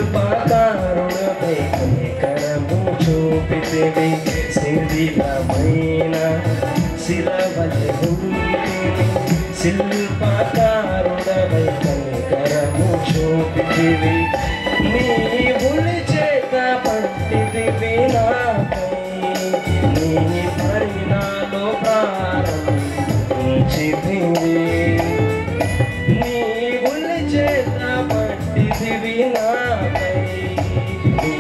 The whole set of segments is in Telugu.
శిల్పకారుడపై కనికరము చూపితివి శిథిలమైన శిలవలె ఉంటిని శిల్పకారుడపై కనికరము చూపితివి నీ ఉలి చేత పట్టితివి నాకై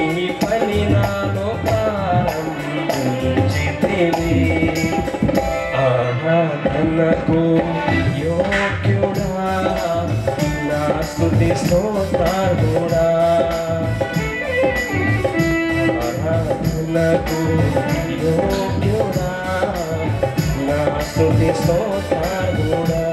నీ పరిణాలో ప్రారంభించితివి ఆరాధనకు యోగ్యుడా నా స్తుతి స్తోత్రుడా ఆరాధనకు యోగ్యుడా నా స్తుతి స్తోత్రుడా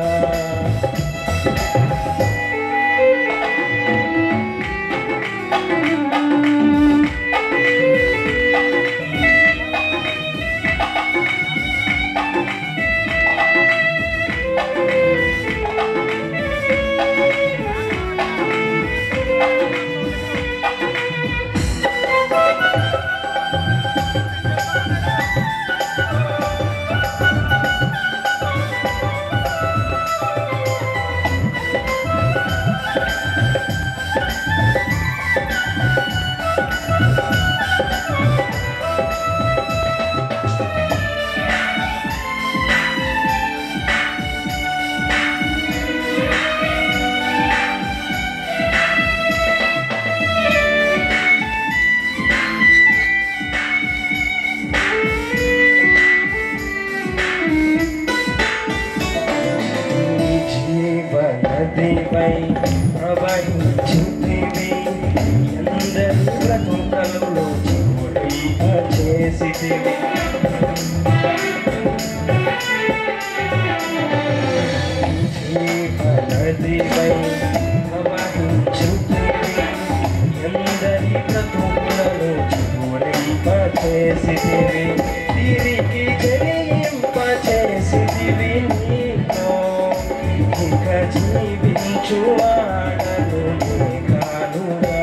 ప్రవహించితివి ఎందరి బ్రతుకలలో చేసితివి జీవనదివై ప్రవహించితివి ఎందరి బ్రతుకలలో చేసితివి తిరిగి జయింపచేసితివి నీతో ఇక జీవించువాడను కానుగా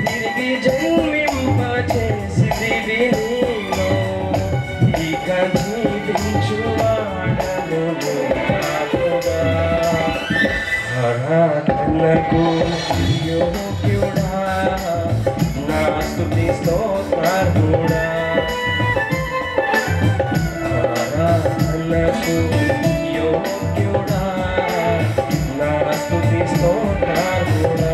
తిరిగి జన్మింపచేసితివి నీలో ఇక జీవించువాడను కానుగా ఆరాధనకు యోగ్యుడా నా స్తుతి స్తోత్రుడా ఆరాధనకు యోగ్యుడా నా స్తుతి స్తోత్రుడా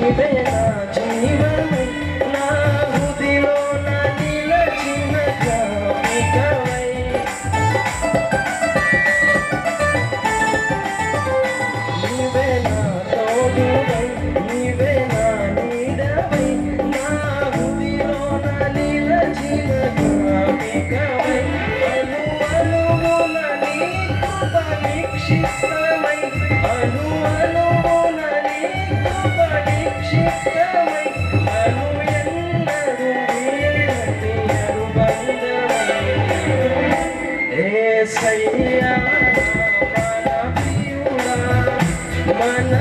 నీవే నా జీవమై నా హృదిలో నా నిలచిన జ్ఞాపికవై నీవే నా తోడువై నీవే నా నీడవై నా హృదిలో నా నిలచిన జ్ఞాపికవై అణువణువున నీ కృప నిక్షిప్తమై అణువణువున నీ కృప నిక్షిప్తమై అణు ఎన్నడూ వీడని అనుబంధమై యేసయ్యా మన ప్రియుడా మన